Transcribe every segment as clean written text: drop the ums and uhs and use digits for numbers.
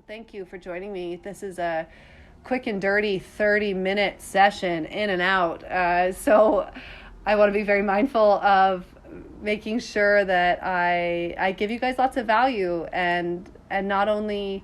Thank you for joining me. This is a quick and dirty 30-minute session in and out. So I want to be very mindful of making sure that I give you guys lots of value and not only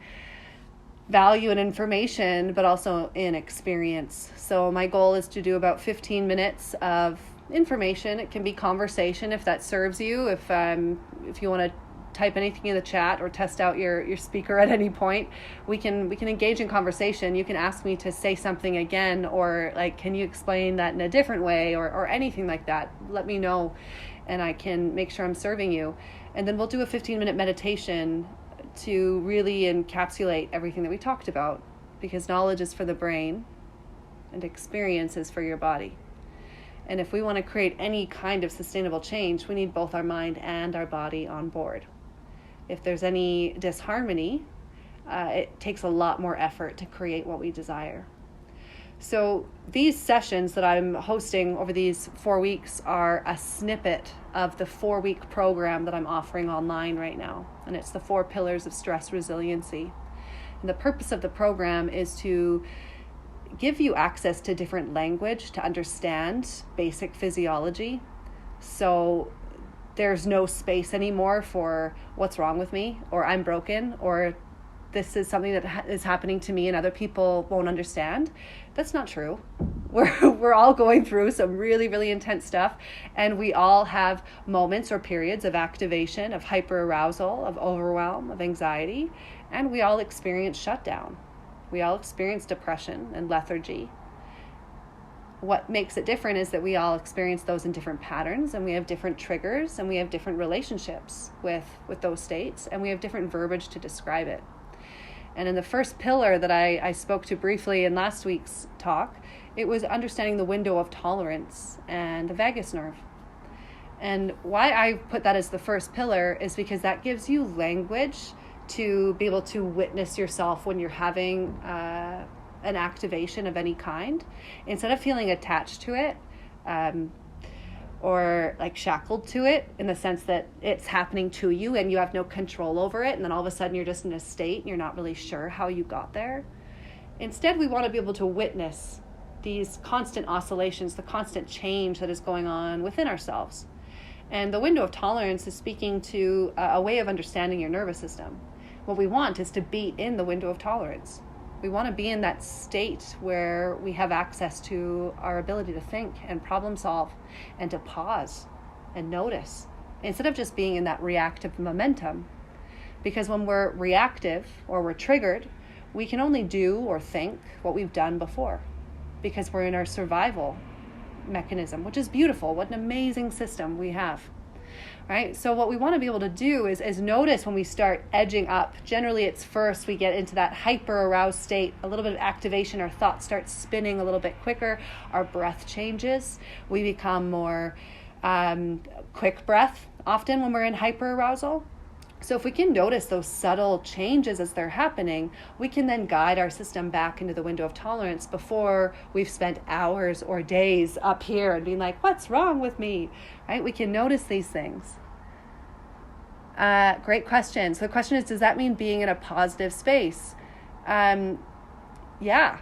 value and information, but also in experience. So my goal is to do about 15 minutes of information. It can be conversation if that serves you. If you want to type anything in the chat or test out your speaker at any point, we can engage in conversation. You can ask me to say something again, or like, can you explain that in a different way, or anything like that. Let me know and I can make sure I'm serving you. And then we'll do a 15-minute meditation to really encapsulate everything that we talked about, because knowledge is for the brain and experience is for your body. And if we want to create any kind of sustainable change, we need both our mind and our body on board. If there's any disharmony, it takes a lot more effort to create what we desire. So these sessions that I'm hosting over these 4 weeks are a snippet of the 4-week program that I'm offering online right now. And it's the 4 pillars of stress resiliency. And the purpose of the program is to give you access to different language to understand basic physiology. So there's no space anymore for what's wrong with me, or I'm broken, or this is something that is happening to me and other people won't understand. That's not true. We're all going through some really, really intense stuff, and we all have moments or periods of activation, of hyperarousal, of overwhelm, of anxiety, and we all experience shutdown. We all experience depression and lethargy. What makes it different is that we all experience those in different patterns, and we have different triggers, and we have different relationships with those states, and we have different verbiage to describe it. And in the first pillar that I spoke to briefly in last week's talk, it was understanding the window of tolerance and the vagus nerve. And why I put that as the first pillar is because that gives you language to be able to witness yourself when you're having an activation of any kind, instead of feeling attached to it or like shackled to it, in the sense that it's happening to you and you have no control over it, and then all of a sudden you're just in a state and you're not really sure how you got there. Instead, we want to be able to witness these constant oscillations, the constant change that is going on within ourselves. And the window of tolerance is speaking to a way of understanding your nervous system. What we want is to be in the window of tolerance. We want to be in that state where we have access to our ability to think and problem solve and to pause and notice, instead of just being in that reactive momentum. Because when we're reactive or we're triggered, we can only do or think what we've done before, because we're in our survival mechanism, which is beautiful. What an amazing system we have. Right? So what we want to be able to do is notice when we start edging up. Generally, it's first we get into that hyper-aroused state, a little bit of activation, our thoughts start spinning a little bit quicker, our breath changes, we become more quick breath often when we're in hyper-arousal. So if we can notice those subtle changes as they're happening, we can then guide our system back into the window of tolerance before we've spent hours or days up here and being like, what's wrong with me? Right? We can notice these things. Great question. So the question is, does that mean being in a positive space? Yeah,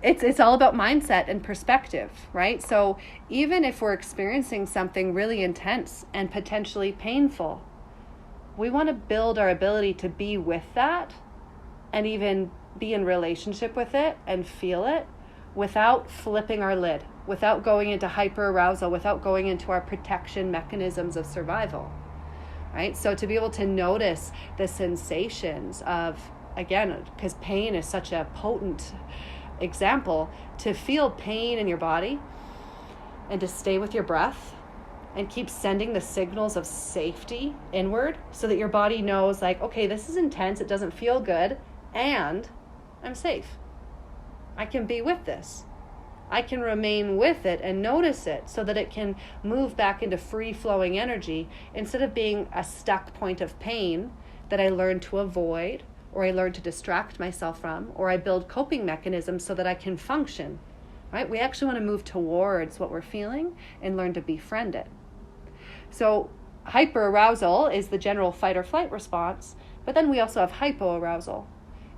it's all about mindset and perspective, right? So even if we're experiencing something really intense and potentially painful, we want to build our ability to be with that and even be in relationship with it and feel it without flipping our lid, without going into hyperarousal, without going into our protection mechanisms of survival, right? So to be able to notice the sensations of, again, because pain is such a potent example, to feel pain in your body and to stay with your breath and keep sending the signals of safety inward, so that your body knows, like, okay, this is intense, it doesn't feel good, and I'm safe. I can be with this. I can remain with it and notice it, so that it can move back into free-flowing energy, instead of being a stuck point of pain that I learn to avoid, or I learn to distract myself from, or I build coping mechanisms so that I can function. Right? We actually want to move towards what we're feeling and learn to befriend it. So hyperarousal is the general fight or flight response, but then we also have hypoarousal.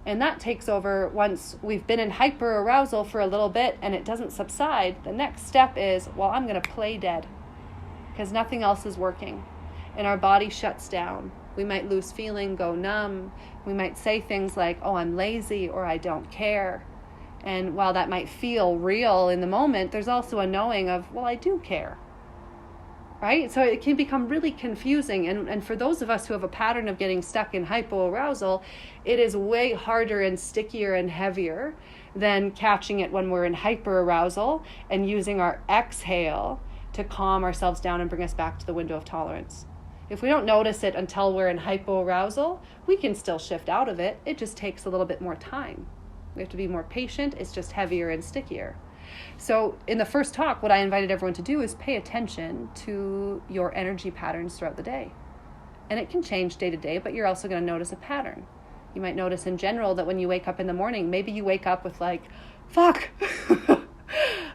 And that takes over once we've been in hyper arousal for a little bit and it doesn't subside. The next step is, well, I'm going to play dead because nothing else is working. And our body shuts down. We might lose feeling, go numb. We might say things like, oh, I'm lazy, or I don't care. And while that might feel real in the moment, there's also a knowing of, well, I do care. Right? So it can become really confusing. And for those of us who have a pattern of getting stuck in hypoarousal, it is way harder and stickier and heavier than catching it when we're in hyperarousal and using our exhale to calm ourselves down and bring us back to the window of tolerance. If we don't notice it until we're in hypoarousal, we can still shift out of it. It just takes a little bit more time. We have to be more patient. It's just heavier and stickier. So in the first talk, what I invited everyone to do is pay attention to your energy patterns throughout the day. And it can change day to day, but you're also going to notice a pattern. You might notice in general that when you wake up in the morning, maybe you wake up with like, fuck,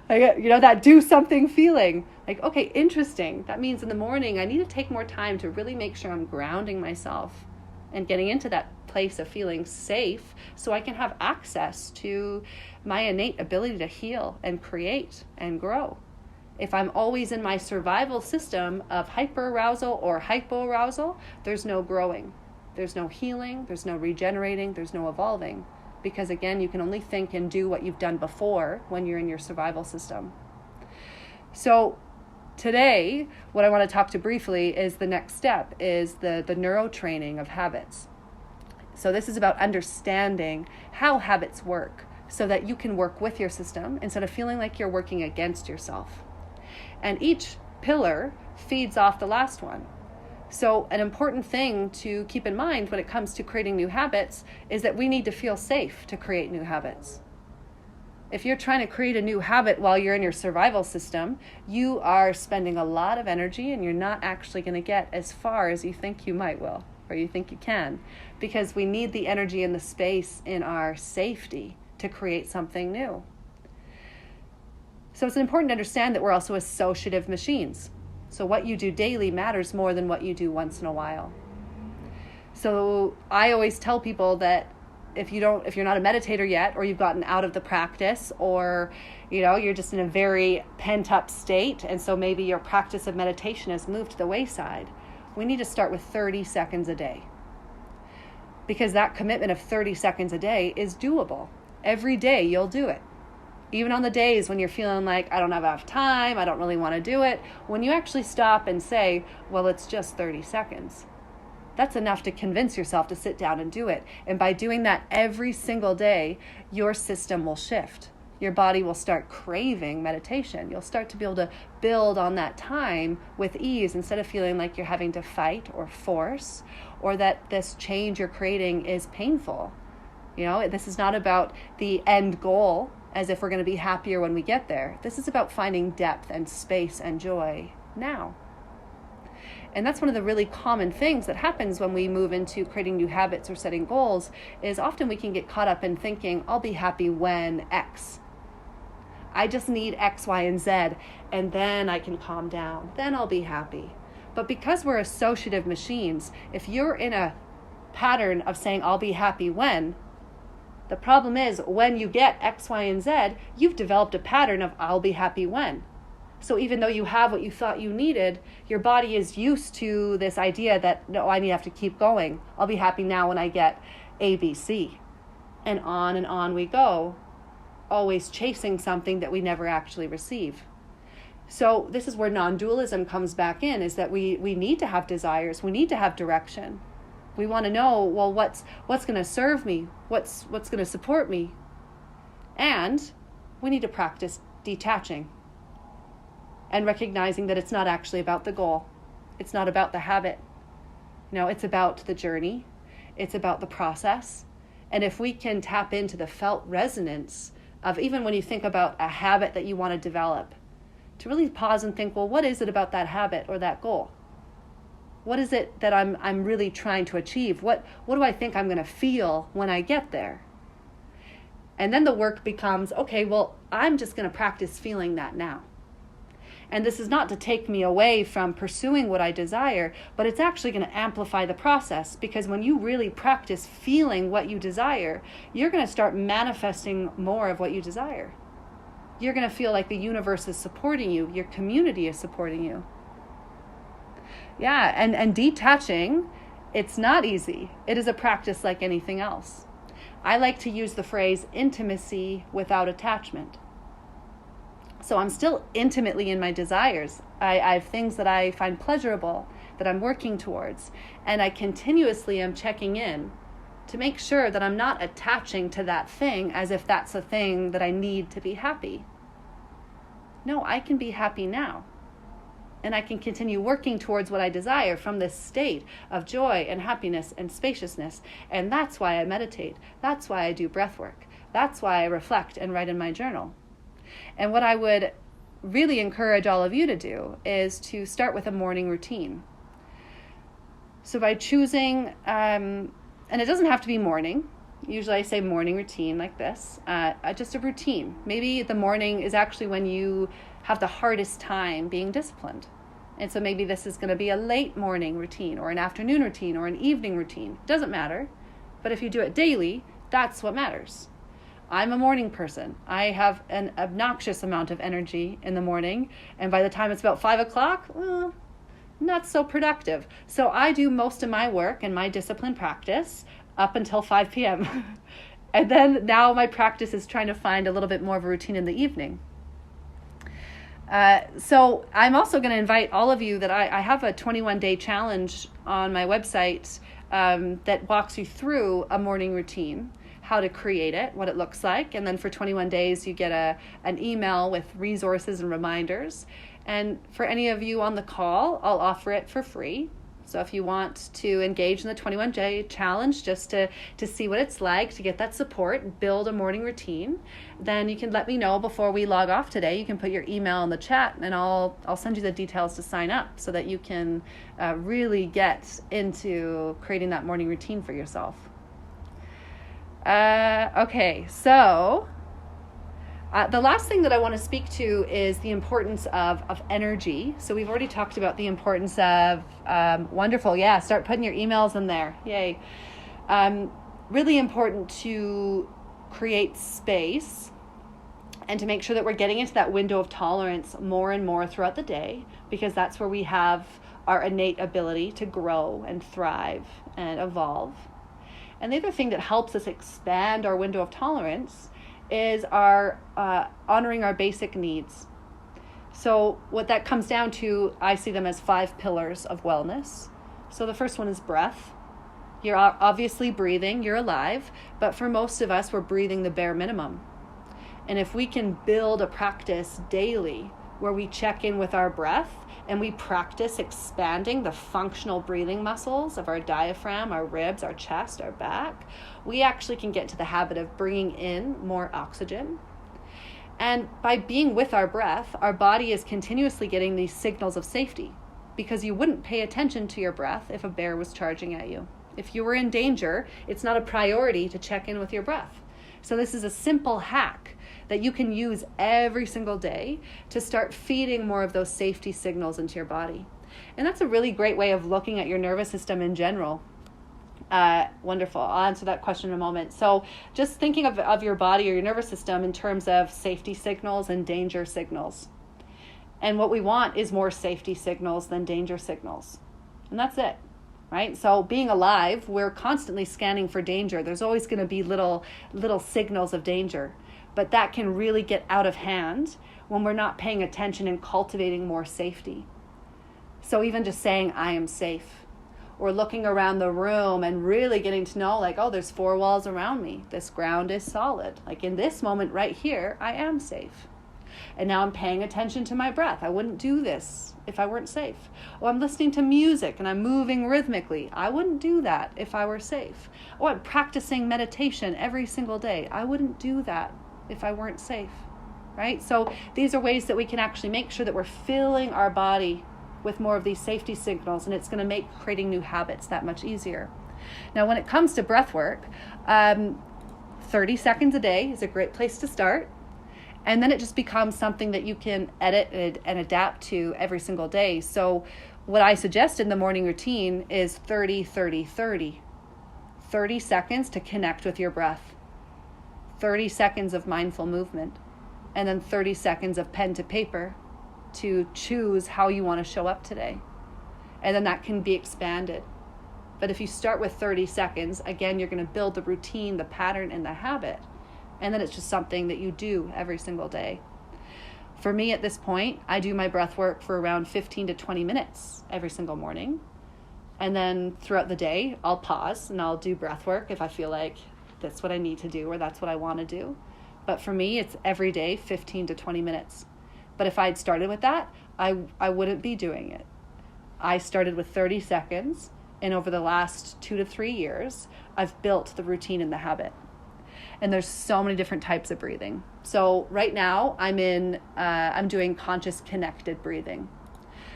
that do something feeling. Like, okay, interesting. That means in the morning, I need to take more time to really make sure I'm grounding myself and getting into that place of feeling safe so I can have access to my innate ability to heal and create and grow. If I'm always in my survival system of hyperarousal or hypoarousal, there's no growing. There's no healing, there's no regenerating, there's no evolving. Because again, you can only think and do what you've done before when you're in your survival system. So today, what I want to talk to briefly is the next step, is the neurotraining of habits. So this is about understanding how habits work so that you can work with your system instead of feeling like you're working against yourself. And each pillar feeds off the last one. So an important thing to keep in mind when it comes to creating new habits is that we need to feel safe to create new habits. If you're trying to create a new habit while you're in your survival system, you are spending a lot of energy and you're not actually going to get as far as you think you might will or you think you can, because we need the energy and the space in our safety to create something new. So it's important to understand that we're also associative machines. So what you do daily matters more than what you do once in a while. So I always tell people that if you're not a meditator yet, or you've gotten out of the practice, or you're just in a very pent up state, and so maybe your practice of meditation has moved to the wayside, we need to start with 30 seconds a day. Because that commitment of 30 seconds a day is doable. Every day you'll do it. Even on the days when you're feeling like, I don't have enough time, I don't really want to do it, when you actually stop and say, well, it's just 30 seconds. That's enough to convince yourself to sit down and do it. And by doing that every single day, your system will shift. Your body will start craving meditation. You'll start to be able to build on that time with ease instead of feeling like you're having to fight or force, or that this change you're creating is painful. This is not about the end goal, as if we're going to be happier when we get there. This is about finding depth and space and joy now. And that's one of the really common things that happens when we move into creating new habits or setting goals, is often we can get caught up in thinking, I'll be happy when X. I just need X, Y, and Z, and then I can calm down. Then I'll be happy. But because we're associative machines, if you're in a pattern of saying, I'll be happy when, the problem is when you get X, Y, and Z, you've developed a pattern of I'll be happy when. So even though you have what you thought you needed, your body is used to this idea that, no, I have to keep going. I'll be happy now when I get A, B, C. And on we go, always chasing something that we never actually receive. So this is where non-dualism comes back in, is that we need to have desires. We need to have direction. We want to know, well, what's going to serve me? What's going to support me? And we need to practice detaching and recognizing that it's not actually about the goal. It's not about the habit. It's about the journey. It's about the process. And if we can tap into the felt resonance of, even when you think about a habit that you want to develop, to really pause and think, well, what is it about that habit or that goal? What is it that I'm really trying to achieve? What do I think I'm going to feel when I get there? And then the work becomes, okay, well, I'm just going to practice feeling that now. And this is not to take me away from pursuing what I desire, but it's actually going to amplify the process, because when you really practice feeling what you desire, you're going to start manifesting more of what you desire. You're going to feel like the universe is supporting you, your community is supporting you. Yeah, and detaching, it's not easy. It is a practice like anything else. I like to use the phrase intimacy without attachment. So I'm still intimately in my desires. I have things that I find pleasurable, that I'm working towards, and I continuously am checking in to make sure that I'm not attaching to that thing as if that's a thing that I need to be happy. No, I can be happy now. And I can continue working towards what I desire from this state of joy and happiness and spaciousness. And that's why I meditate. That's why I do breath work. That's why I reflect and write in my journal. And what I would really encourage all of you to do is to start with a morning routine. So by choosing, and it doesn't have to be morning. Usually I say morning routine like this, just a routine. Maybe the morning is actually when you have the hardest time being disciplined. And so maybe this is going to be a late morning routine or an afternoon routine or an evening routine. It doesn't matter. But if you do it daily, that's what matters. I'm a morning person. I have an obnoxious amount of energy in the morning. And by the time it's about 5 o'clock, not so productive. So I do most of my work and my discipline practice up until 5 p.m. And then now my practice is trying to find a little bit more of a routine in the evening. So I'm also going to invite all of you that I have a 21-day challenge on my website that walks you through a morning routine, how to create it, what it looks like. And then for 21 days, you get an email with resources and reminders. And for any of you on the call, I'll offer it for free. So if you want to engage in the 21-day challenge just to see what it's like, to get that support, build a morning routine, then you can let me know before we log off today. You can put your email in the chat and I'll send you the details to sign up so that you can really get into creating that morning routine for yourself. Okay, so the last thing that I want to speak to is the importance of energy. So we've already talked about the importance of, wonderful, yeah, start putting your emails in there, yay. Really important to create space and to make sure that we're getting into that window of tolerance more and more throughout the day, because that's where we have our innate ability to grow and thrive and evolve. And the other thing that helps us expand our window of tolerance is our honoring our basic needs. So what that comes down to, I see them as 5 pillars of wellness. So the first one is breath. You're obviously breathing, you're alive, but for most of us, we're breathing the bare minimum. And if we can build a practice daily where we check in with our breath and we practice expanding the functional breathing muscles of our diaphragm, our ribs, our chest, our back, we actually can get to the habit of bringing in more oxygen. And by being with our breath, our body is continuously getting these signals of safety, because you wouldn't pay attention to your breath if a bear was charging at you. If you were in danger, it's not a priority to check in with your breath. So this is a simple hack that you can use every single day to start feeding more of those safety signals into your body. And that's a really great way of looking at your nervous system in general. Wonderful. I'll answer that question in a moment. So just thinking of your body or your nervous system in terms of safety signals and danger signals. And what we want is more safety signals than danger signals. And that's it. Right? So being alive, we're constantly scanning for danger. There's always going to be little signals of danger. But that can really get out of hand when we're not paying attention and cultivating more safety. So even just saying, I am safe, or looking around the room and really getting to know, like, oh, there's 4 walls around me. This ground is solid. Like in this moment right here, I am safe. And now I'm paying attention to my breath. I wouldn't do this if I weren't safe. Oh, I'm listening to music and I'm moving rhythmically. I wouldn't do that if I were safe. Oh, I'm practicing meditation every single day. I wouldn't do that if I weren't safe, right? So these are ways that we can actually make sure that we're filling our body with more of these safety signals, and it's going to make creating new habits that much easier. Now, when it comes to breath work, 30 seconds a day is a great place to start. And then it just becomes something that you can edit and adapt to every single day. So what I suggest in the morning routine is 30, 30, 30. 30 seconds to connect with your breath. 30 seconds of mindful movement. And then 30 seconds of pen to paper to choose how you want to show up today. And then that can be expanded. But if you start with 30 seconds, again, you're going to build the routine, the pattern, and the habit. And then it's just something that you do every single day. For me at this point, I do my breath work for around 15 to 20 minutes every single morning. And then throughout the day, I'll pause and I'll do breath work if I feel like that's what I need to do or that's what I want to do. But for me, it's every day, 15 to 20 minutes. But if I'd started with that, I wouldn't be doing it. I started with 30 seconds, and over the last 2 to 3 years, I've built the routine and the habit. And there's so many different types of breathing. So right now, I'm doing conscious connected breathing.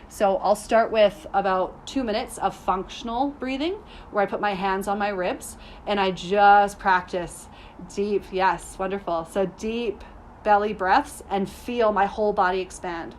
So I'll start with about 2 minutes of functional breathing, where I put my hands on my ribs, and I just practice deep, yes, wonderful. So deep belly breaths and feel my whole body expand.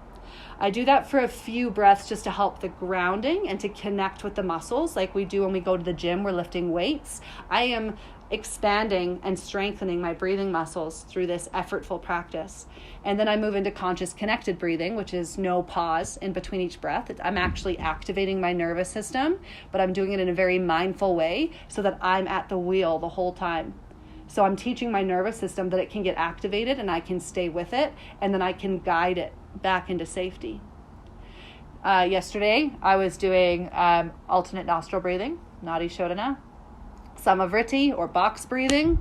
I do that for a few breaths just to help the grounding and to connect with the muscles like we do when we go to the gym, we're lifting weights. I am expanding and strengthening my breathing muscles through this effortful practice. And then I move into conscious connected breathing, which is no pause in between each breath. I'm actually activating my nervous system, but I'm doing it in a very mindful way so that I'm at the wheel the whole time. So I'm teaching my nervous system that it can get activated and I can stay with it, and then I can guide it back into safety. Yesterday, I was doing alternate nostril breathing, Nadi Shodhana, Samavriti or box breathing.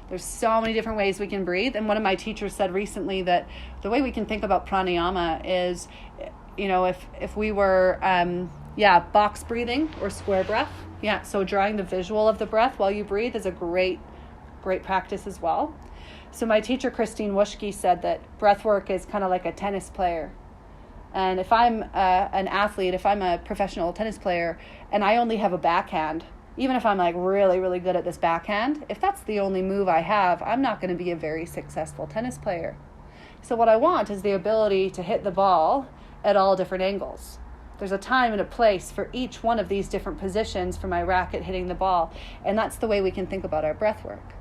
There's so many different ways we can breathe. And one of my teachers said recently that the way we can think about pranayama is, if we were, box breathing or square breath. Yeah, so drawing the visual of the breath while you breathe is a great practice as well. So my teacher, Christine Wuschke, said that breath work is kind of like a tennis player. And if I'm an athlete, if I'm a professional tennis player and I only have a backhand, even if I'm like really, really good at this backhand, if that's the only move I have, I'm not going to be a very successful tennis player. So what I want is the ability to hit the ball at all different angles. There's a time and a place for each one of these different positions for my racket hitting the ball. And that's the way we can think about our breath work.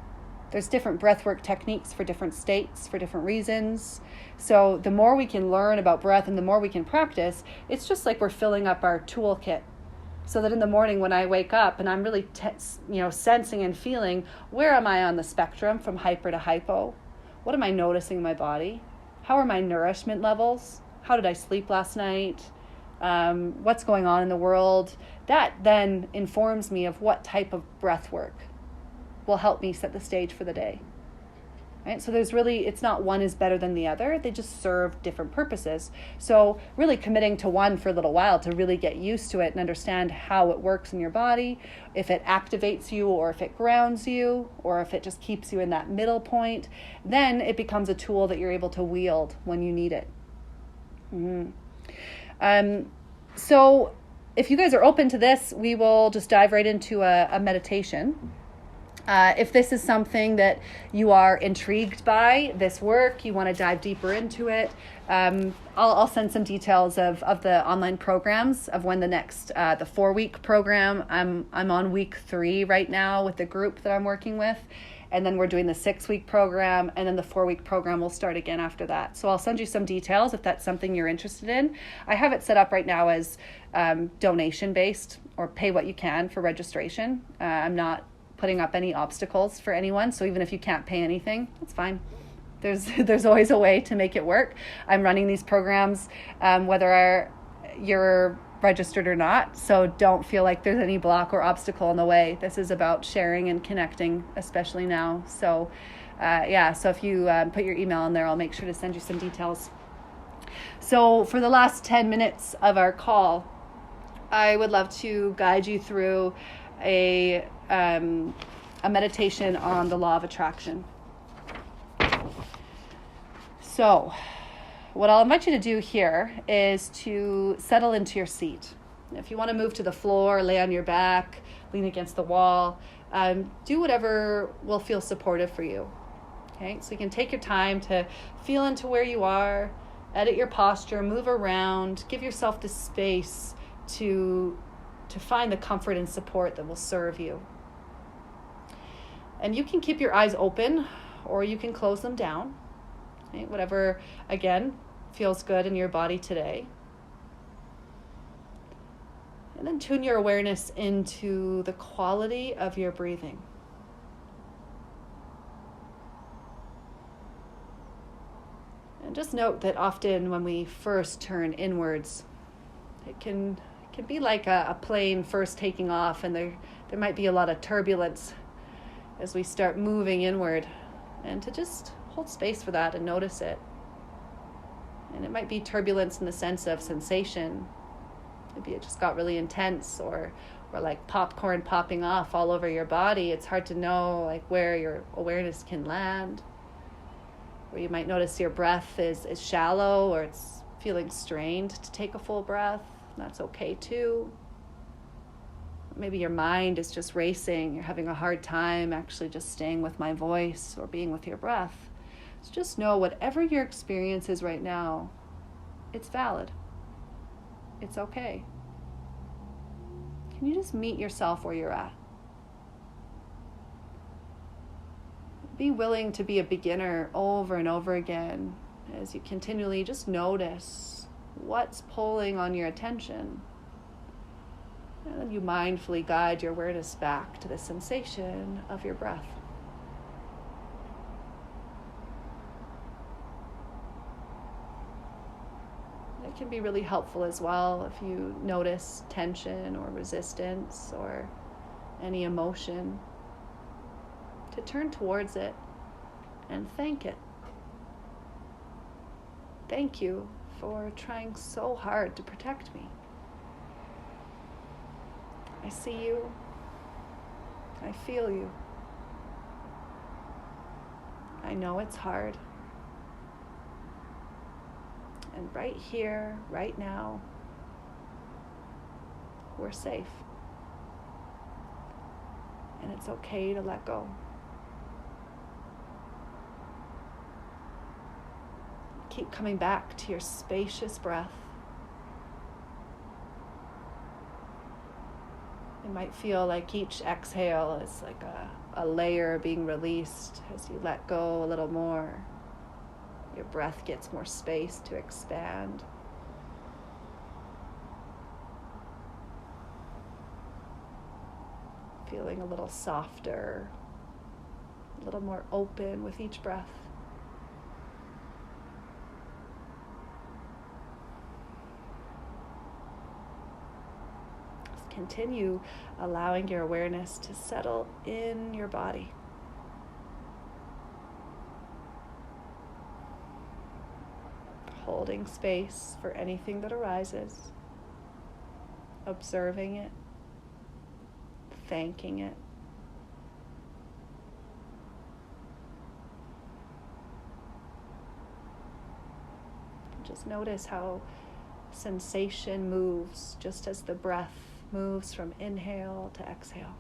There's different breath work techniques for different states, for different reasons. So the more we can learn about breath and the more we can practice, it's just like we're filling up our toolkit. So that in the morning when I wake up and I'm really sensing and feeling, where am I on the spectrum from hyper to hypo? What am I noticing in my body? How are my nourishment levels? How did I sleep last night? What's going on in the world? That then informs me of what type of breath work will help me set the stage for the day. Right? So it's not one is better than the other. They just serve different purposes. So really committing to one for a little while to really get used to it and understand how it works in your body, if it activates you or if it grounds you or if it just keeps you in that middle point, then it becomes a tool that you're able to wield when you need it. So if you guys are open to this, we will just dive right into a meditation. If this is something that you are intrigued by, this work, you want to dive deeper into it, I'll send some details of the online programs of when the next, the 4-week program. I'm on week 3 right now with the group that I'm working with. And then we're doing the 6-week program, and then the 4-week program will start again after that. So I'll send you some details if that's something you're interested in. I have it set up right now as donation-based or pay what you can for registration. I'm not putting up any obstacles for anyone. So even if you can't pay anything, that's fine. There's always a way to make it work. I'm running these programs whether you're registered or not. So don't feel like there's any block or obstacle in the way. This is about sharing and connecting, especially now. So so if you put your email in there, I'll make sure to send you some details. So for the last 10 minutes of our call, I would love to guide you through a meditation on the law of attraction. So what I'll invite you to do here is to settle into your seat. If you want to move to the floor, lay on your back, lean against the wall, do whatever will feel supportive for you. Okay, so you can take your time to feel into where you are, edit your posture, move around, give yourself the space to find the comfort and support that will serve you. And you can keep your eyes open or you can close them down. Okay, whatever, again, feels good in your body today. And then tune your awareness into the quality of your breathing. And just note that often when we first turn inwards, it can be like a plane first taking off, and there might be a lot of turbulence as we start moving inward. And to just hold space for that and notice it. And it might be turbulence in the sense of sensation. Maybe it just got really intense, or like popcorn popping off all over your body. It's hard to know like where your awareness can land. Or you might notice your breath is shallow, or it's feeling strained to take a full breath. That's okay too. Maybe your mind is just racing. You're having a hard time actually just staying with my voice or being with your breath. So just know whatever your experience is right now, it's valid. It's okay. Can you just meet yourself where you're at? Be willing to be a beginner over and over again as you continually just notice what's pulling on your attention. And then you mindfully guide your awareness back to the sensation of your breath. It can be really helpful as well if you notice tension or resistance or any emotion, to turn towards it and thank it. Thank you for trying so hard to protect me. I see you. I feel you. I know it's hard. And right here, right now, we're safe. And it's okay to let go. Keep coming back to your spacious breath. It might feel like each exhale is like a layer being released. As you let go a little more, your breath gets more space to expand. Feeling a little softer, a little more open with each breath. Continue allowing your awareness to settle in your body. Holding space for anything that arises, observing it, thanking it. Just notice how sensation moves just as the breath moves from inhale to exhale.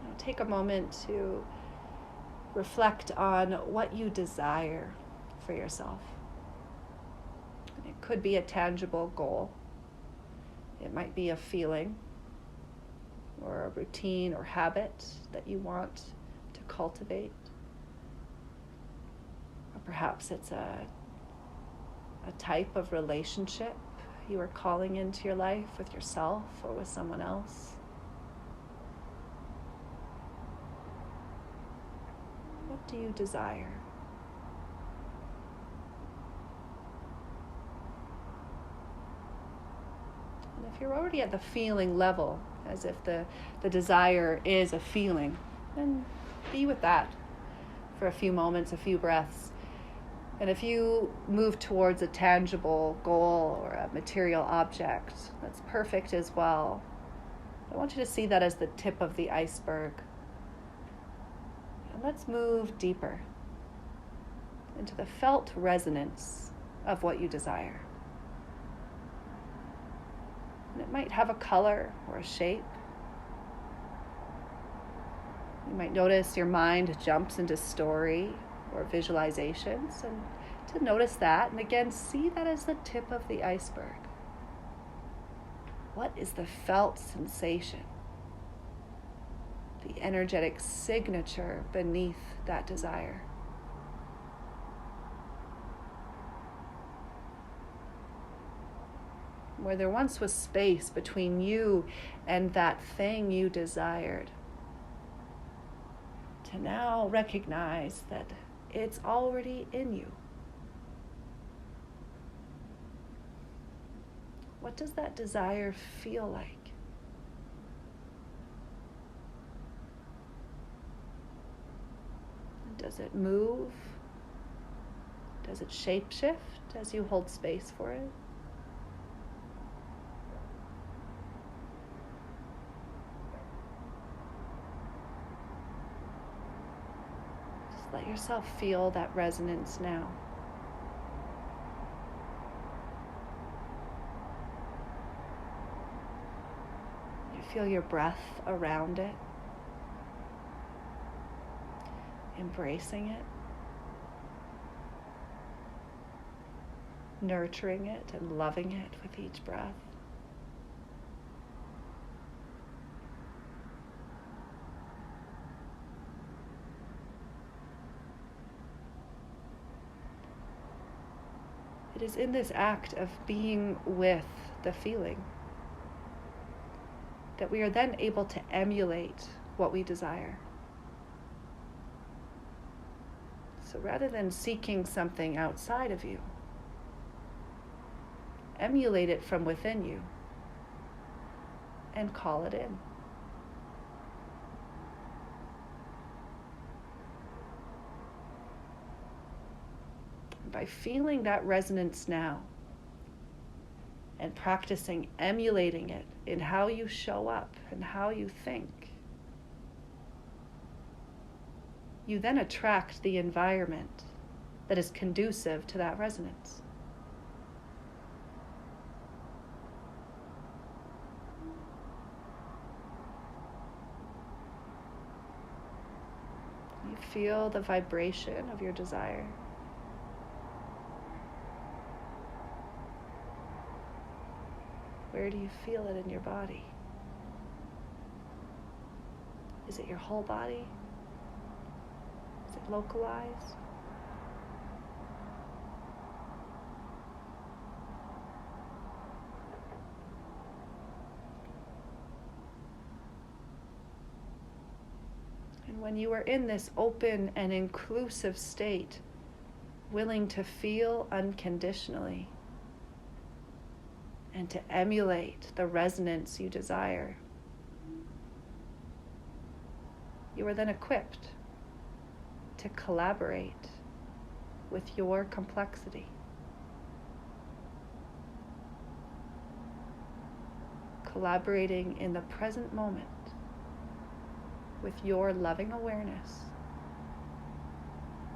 Now take a moment to reflect on what you desire for yourself. It could be a tangible goal. It might be a feeling or a routine or habit that you want to cultivate. Or perhaps it's a type of relationship you are calling into your life with yourself or with someone else. What do you desire? And if you're already at the feeling level, as if the desire is a feeling, then be with that for a few moments, a few breaths. And if you move towards a tangible goal or a material object that's perfect as well. I want you to see that as the tip of the iceberg. And let's move deeper into the felt resonance of what you desire. And it might have a color or a shape. You might notice your mind jumps into story or visualizations, and to notice that, and again, see that as the tip of the iceberg. What is the felt sensation? The energetic signature beneath that desire. Where there once was space between you and that thing you desired, to now recognize that it's already in you. What does that desire feel like? Does it move? Does it shapeshift as you hold space for it? Just let yourself feel that resonance now. Feel your breath around it, embracing it, nurturing it and loving it with each breath. It is in this act of being with the feeling that we are then able to emulate what we desire. So rather than seeking something outside of you, emulate it from within you and call it in. By feeling that resonance now, and practicing emulating it in how you show up and how you think, you then attract the environment that is conducive to that resonance. You feel the vibration of your desire. Where do you feel it in your body? Is it your whole body? Is it localized? And when you are in this open and inclusive state, willing to feel unconditionally, and to emulate the resonance you desire, you are then equipped to collaborate with your complexity. Collaborating in the present moment with your loving awareness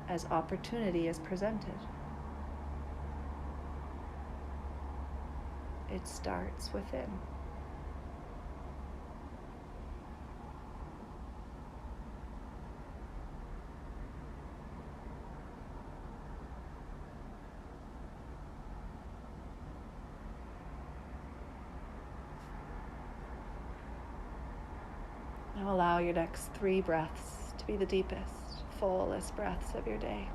as opportunity is presented. It starts within. Now allow your next 3 breaths to be the deepest, fullest breaths of your day.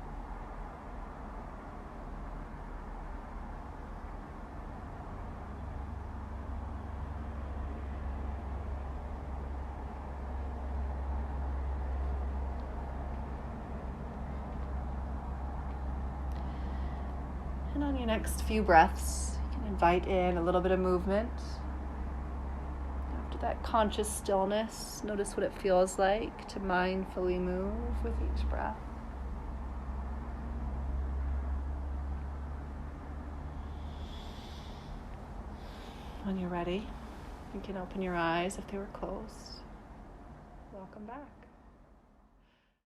And on your next few breaths, you can invite in a little bit of movement. After that conscious stillness, notice what it feels like to mindfully move with each breath. When you're ready, you can open your eyes if they were closed. Welcome back.